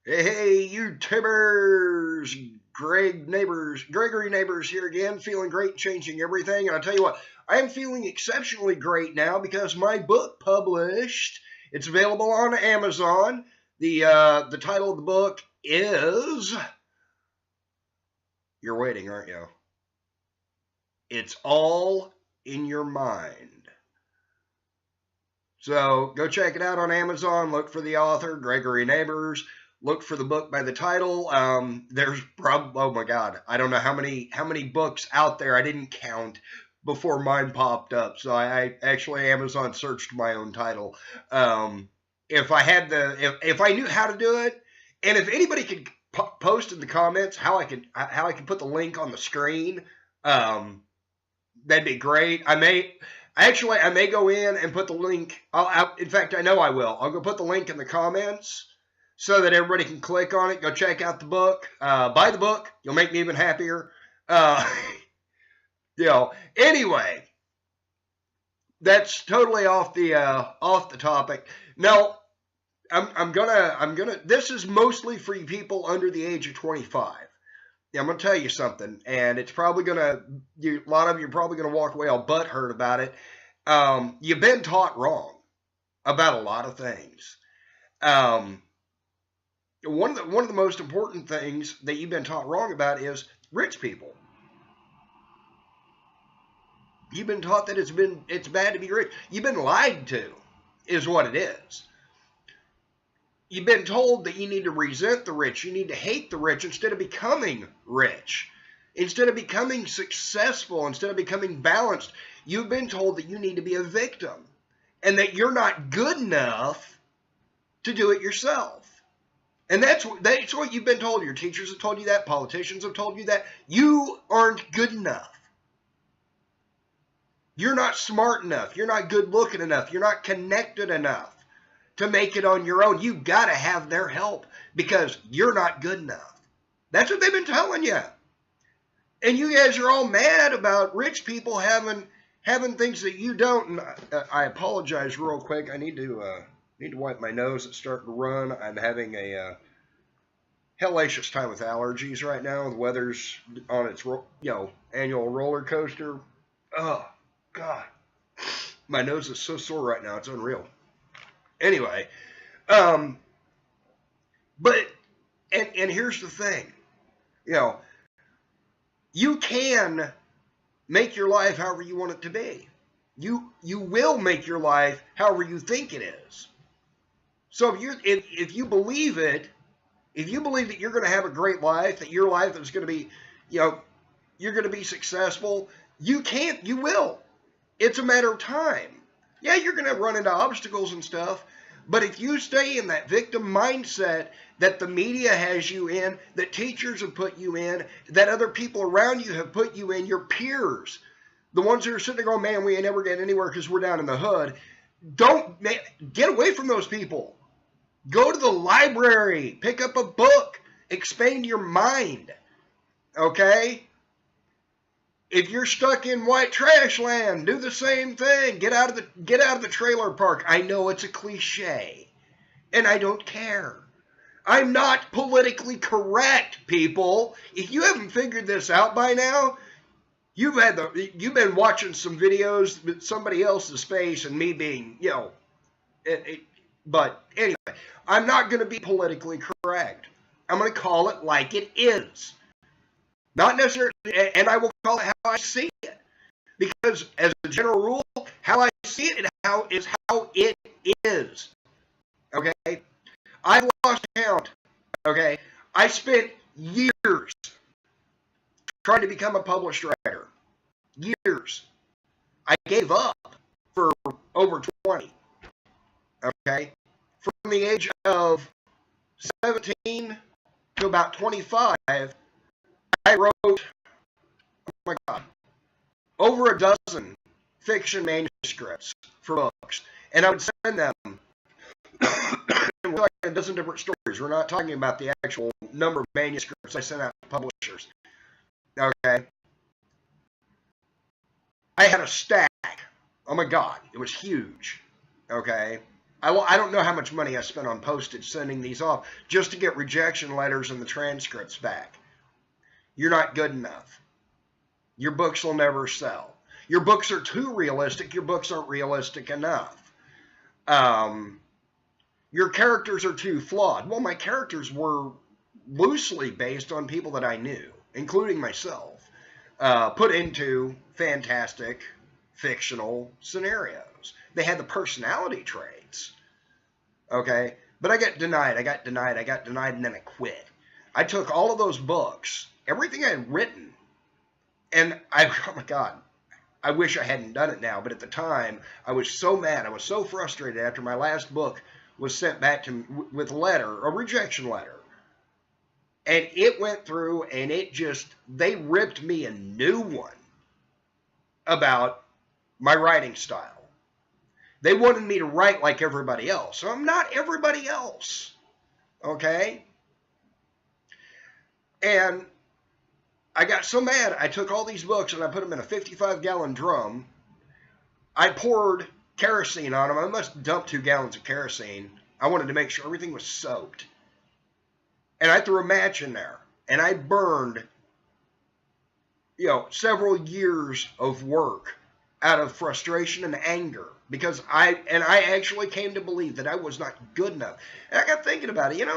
Hey, YouTubers! Gregory Neighbors here again, feeling great, changing everything. And I'll tell you what, I am feeling exceptionally great now because my book published. It's available on Amazon. The title of the book is. You're waiting, aren't you? It's All in Your Mind. So go check it out on Amazon. Look for the author, Gregory Neighbors. Look for the book by the title. There's probably, oh my God, I don't know how many books out there. I didn't count before mine popped up. So I actually Amazon searched my own title. If I knew how to do it, and if anybody could post in the comments how I could put the link on the screen, that'd be great. I may go in and put the link. In fact, I know I will. I'll go put the link in the comments so that everybody can click on it. Go check out the book. Buy the book. You'll make me even happier. Anyway, that's totally off the topic. Now, I'm gonna. This is mostly for you people under the age of 25. Yeah, I'm gonna tell you something, and it's probably a lot of you are probably gonna walk away all butthurt about it. You've been taught wrong about a lot of things. One of the most important things that you've been taught wrong about is rich people. You've been taught that it's bad to be rich. You've been lied to, is what it is. You've been told that you need to resent the rich, you need to hate the rich instead of becoming rich, instead of becoming successful, instead of becoming balanced. You've been told that you need to be a victim and that you're not good enough to do it yourself. And that's what you've been told. Your teachers have told you that. Politicians have told you that. You aren't good enough. You're not smart enough. You're not good looking enough. You're not connected enough to make it on your own. You've got to have their help because you're not good enough. That's what they've been telling you. And you guys are all mad about rich people having things that you don't. And I apologize real quick. I need to wipe my nose. It's starting to run. I'm having a hellacious time with allergies right now. The weather's on its annual roller coaster. Oh God, my nose is so sore right now. It's unreal. Anyway, but here's the thing, you can make your life however you want it to be. You will make your life however you think it is. So if you believe it, if you believe that you're going to have a great life, that your life is going to be, you're going to be successful, you will. It's a matter of time. Yeah, you're going to run into obstacles and stuff, but if you stay in that victim mindset that the media has you in, that teachers have put you in, that other people around you have put you in, your peers, the ones that are sitting there going, man, we ain't never getting anywhere because we're down in the hood, get away from those people. Go to the library, pick up a book, expand your mind, okay? If you're stuck in white trash land, do the same thing. Get out of the trailer park. I know it's a cliche, and I don't care. I'm not politically correct, people. If you haven't figured this out by now, you've been watching some videos with somebody else's face and me being, but anyway, I'm not going to be politically correct. I'm going to call it like it is. Not necessarily, and I will call it how I see it. Because as a general rule, how I see it is how it is. Okay? I've lost count. Okay? I spent years trying to become a published writer. Years. I gave up for over 20. Okay? From the age of 17 to about 25, I wrote, oh my God, over a dozen fiction manuscripts for books. And I would send them like a dozen different stories. We're not talking about the actual number of manuscripts I sent out to publishers. Okay? I had a stack. Oh my God, it was huge. Okay? I don't know how much money I spent on postage sending these off just to get rejection letters and the transcripts back. You're not good enough. Your books will never sell. Your books are too realistic. Your books aren't realistic enough. Your characters are too flawed. Well, my characters were loosely based on people that I knew, including myself, put into fantastic fictional scenarios. They had the personality traits. Okay? But I got denied, and then I quit. I took all of those books, everything I had written, and oh my God, I wish I hadn't done it now, but at the time, I was so mad, I was so frustrated after my last book was sent back to me with a letter, a rejection letter. And it went through, and they ripped me a new one about my writing style. They wanted me to write like everybody else. So I'm not everybody else. Okay? And I got so mad, I took all these books and I put them in a 55-gallon drum. I poured kerosene on them. I must have dumped 2 gallons of kerosene. I wanted to make sure everything was soaked. And I threw a match in there. And I burned, several years of work out of frustration and anger. Because I actually came to believe that I was not good enough. And I got thinking about it,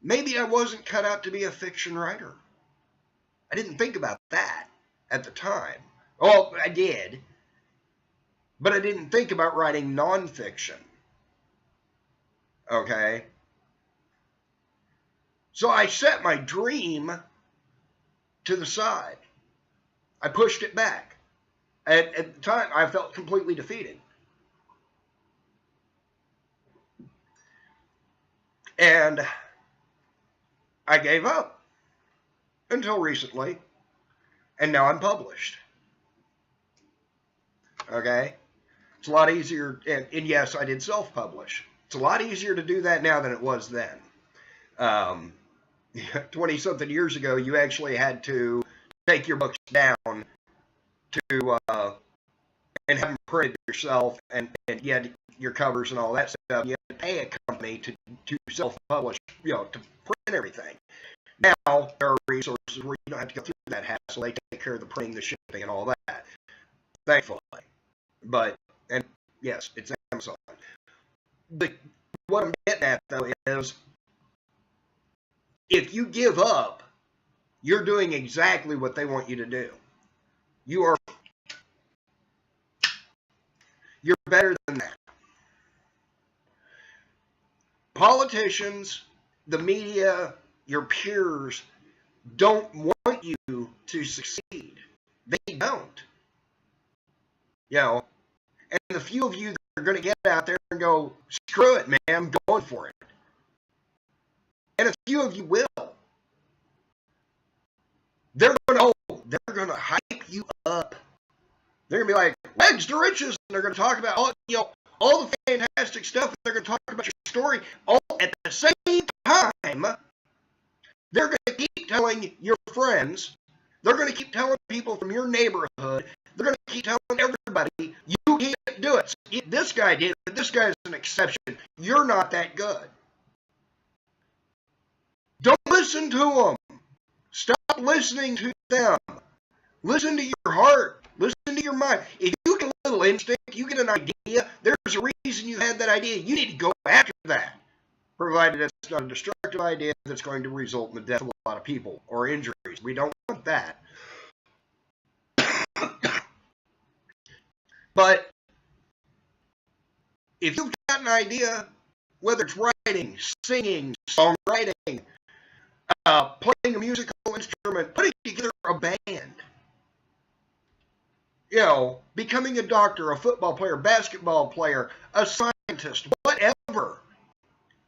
maybe I wasn't cut out to be a fiction writer. I didn't think about that at the time. Well, I did. But I didn't think about writing nonfiction. Okay? So I set my dream to the side. I pushed it back. At the time, I felt completely defeated. And I gave up until recently. And now I'm published. Okay? It's a lot easier. And yes, I did self-publish. It's a lot easier to do that now than it was then. 20-something years ago, you actually had to take your books down to and have them printed yourself, and you had your covers and all that stuff. You had to pay a company to self-publish, to print everything. Now there are resources where you don't have to go through that hassle. They take care of the printing, the shipping, and all that. Thankfully, and yes, it's Amazon. What I'm getting at though is, if you give up, you're doing exactly what they want you to do. You're better than that. Politicians, the media, your peers don't want you to succeed. They don't. And the few of you that are going to get out there and go, screw it, man, I'm going for it. And a few of you will. They're going to hype you up. They're going to be like, legs to riches, and they're going to talk about all the fantastic stuff, and they're going to talk about your story, all at the same time. They're going to keep telling your friends, they're going to keep telling people from your neighborhood, they're going to keep telling everybody, you can't do it. This guy did it, this guy's an exception. You're not that good. Don't listen to them. Stop listening to them. Listen to your heart. Listen to your mind. If you get a little instinct, you get an idea, there's a reason you had that idea. You need to go after that, provided it's not a destructive idea that's going to result in the death of a lot of people or injuries. We don't want that. But if you've got an idea, whether it's writing, singing, songwriting, playing a musical instrument, putting together a band, becoming a doctor, a football player, basketball player, a scientist, whatever,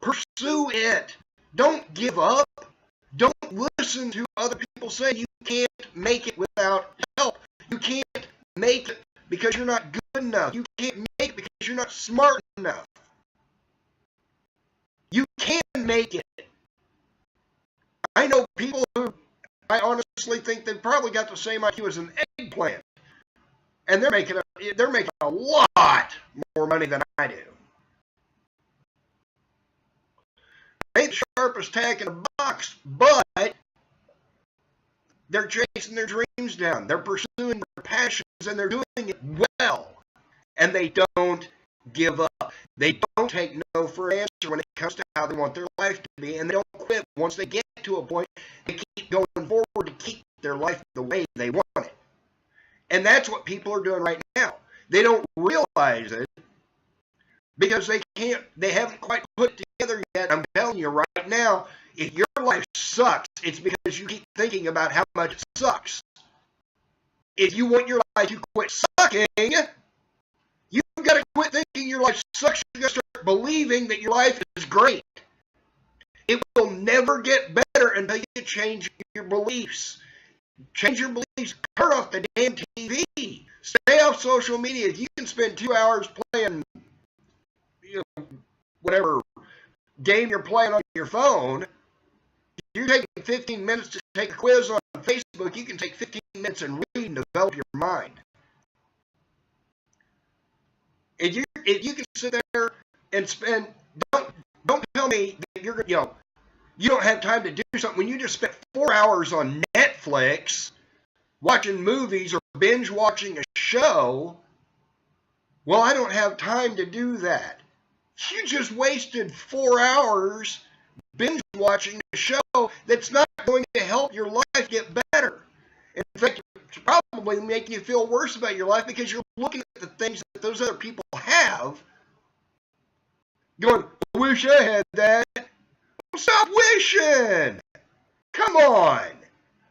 pursue it. Don't give up. Don't listen to other people say you can't make it without help. You can't make it because you're not good enough. You can't make it because you're not smart enough. You can make it. I know people who I honestly think they've probably got the same IQ as an eggplant. And they're making a lot more money than I do. purpose tag in a box, but they're chasing their dreams down. They're pursuing their passions, and they're doing it well. And they don't give up. They don't take no for an answer when it comes to how they want their life to be, and they don't quit. Once they get to a point, they keep going forward to keep their life the way they want it. And that's what people are doing right now. They don't realize it because they haven't quite put it together yet. I'm telling you right now, if your life sucks, it's because you keep thinking about how much it sucks. If you want your life to quit sucking, you've got to quit thinking your life sucks. You've got to start believing that your life is great. It will never get better until you change your beliefs. Change your beliefs. Turn off the damn TV. Stay off social media. If you can spend 2 hours playing, whatever game you're playing on your phone, you're taking 15 minutes to take a quiz on Facebook. You can take 15 minutes and read and develop your mind. If you can sit there and spend, don't tell me that you don't have time to do something when you just spent 4 hours on Netflix watching movies or binge watching a show. Well, I don't have time to do that. You just wasted 4 hours binge watching a show that's not going to help your life get better. In fact, it's probably making you feel worse about your life because you're looking at the things that those other people have, going, I wish I had that. Well, stop wishing. Come on.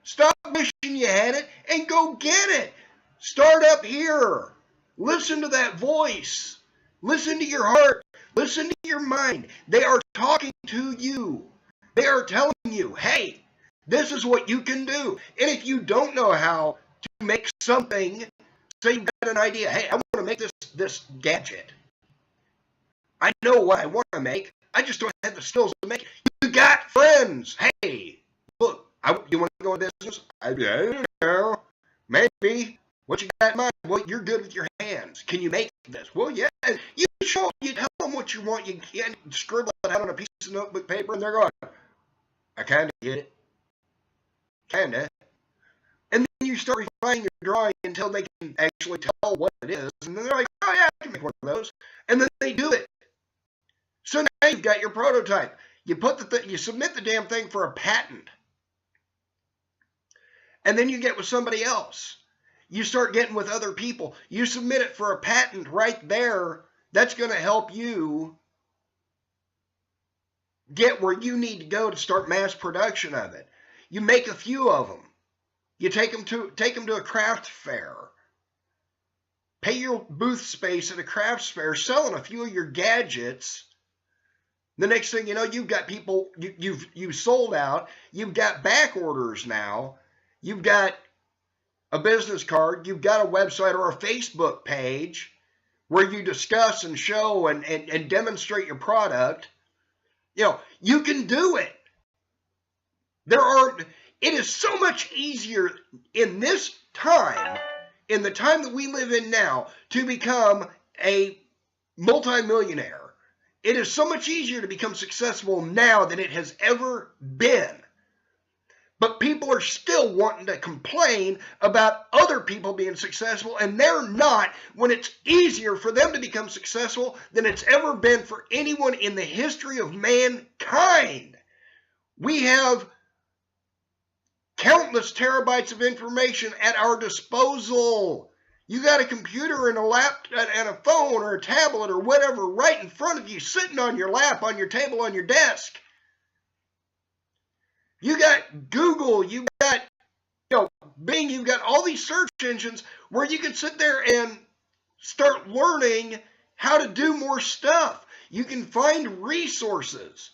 Stop wishing you had it and go get it. Start up here. Listen to that voice. Listen to your heart. Listen to your mind. They are talking to you. They are telling you, hey, this is what you can do. And if you don't know how to make something, say you've got an idea, hey, I want to make this gadget. I know what I want to make. I just don't have the skills to make it. You got friends. Hey, look, you want to go in business? I don't know. Maybe. What you got in mind? Well, you're good with your hands. Can you make this? Well, yeah. You tell them what you want. You can't scribble it out on a piece of notebook paper, and they're going, I kind of get it. Kind of. And then you start refining your drawing until they can actually tell what it is. And then they're like, oh, yeah, I can make one of those. And then they do it. So now you've got your prototype. You you submit the damn thing for a patent. And then you get with somebody else. You start getting with other people. You submit it for a patent right there. That's going to help you get where you need to go to start mass production of it. You make a few of them. You take them to a craft fair. Pay your booth space at a craft fair, selling a few of your gadgets. The next thing you know, you've got people, you've sold out. You've got back orders now. You've got a business card. You've got a website or a Facebook page where you discuss and show and demonstrate your product. You can do it. It is so much easier in this time, in the time that we live in now, to become a multimillionaire. It is so much easier to become successful now than it has ever been. But people are still wanting to complain about other people being successful, and they're not, when it's easier for them to become successful than it's ever been for anyone in the history of mankind. We have countless terabytes of information at our disposal. You got a computer and a laptop and a phone or a tablet or whatever right in front of you, sitting on your lap, on your table, on your desk. You got Google, you got Bing, you've got all these search engines where you can sit there and start learning how to do more stuff. You can find resources.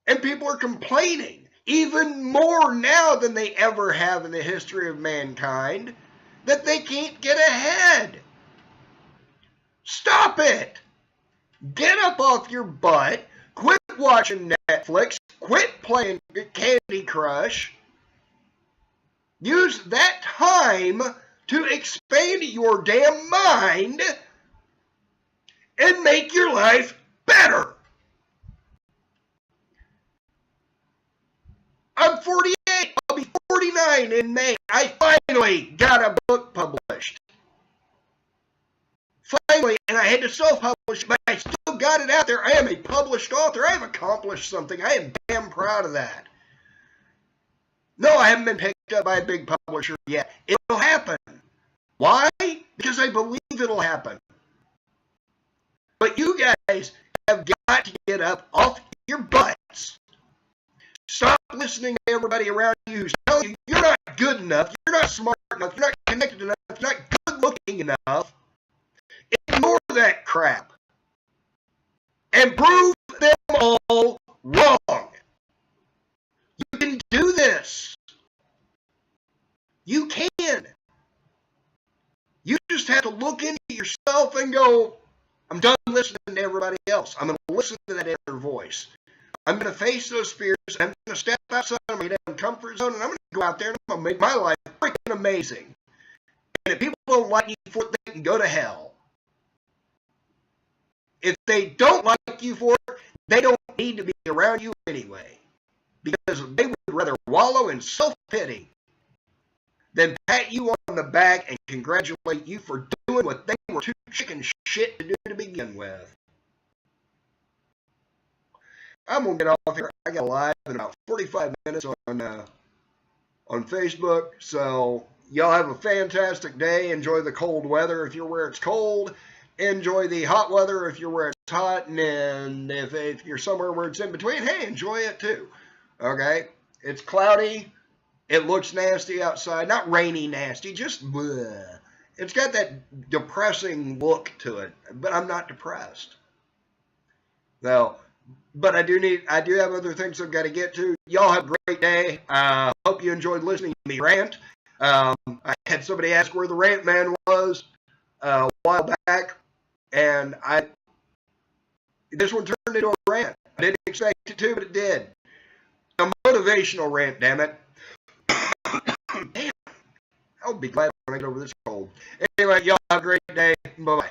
And people are complaining even more now than they ever have in the history of mankind that they can't get ahead. Stop it. Get up off your butt. Quit watching Netflix. Quit playing Candy Crush. Use that time to expand your damn mind and make your life better. 9 in May. I finally got a book published. Finally, and I had to self-publish, but I still got it out there. I am a published author. I have accomplished something. I am damn proud of that. No, I haven't been picked up by a big publisher yet. It'll happen. Why? Because I believe it'll happen. But you guys have got to get up off your butts. Stop listening to everybody around you who's telling you you're not good enough, you're not smart enough, you're not connected enough, you're not good looking enough. Ignore that crap. And prove them all wrong. You can do this. You can. You just have to look into yourself and go, I'm done listening to everybody else. I'm going to listen to that inner voice. I'm going to face those fears. I'm going to step outside of my damn comfort zone, and I'm going to go out there and I'm going to make my life freaking amazing. And if people don't like you for it, they can go to hell. If they don't like you for it, they don't need to be around you anyway. Because they would rather wallow in self-pity than pat you on the back and congratulate you for doing what they were too chicken shit to do to begin with. I'm going to get off here. I got live in about 45 minutes on Facebook. So y'all have a fantastic day. Enjoy the cold weather if you're where it's cold. Enjoy the hot weather if you're where it's hot. And if you're somewhere where it's in between, hey, enjoy it too. Okay? It's cloudy. It looks nasty outside. Not rainy nasty, just bleh. It's got that depressing look to it. But I'm not depressed. So, but I do have other things I've got to get to. Y'all have a great day. Hope you enjoyed listening to me rant. I had somebody ask where the rant man was a while back, and this one turned into a rant. I didn't expect it to, but it did. A motivational rant, damn it. Damn. I'll be glad when I get over this cold. Anyway, y'all have a great day. Bye-bye.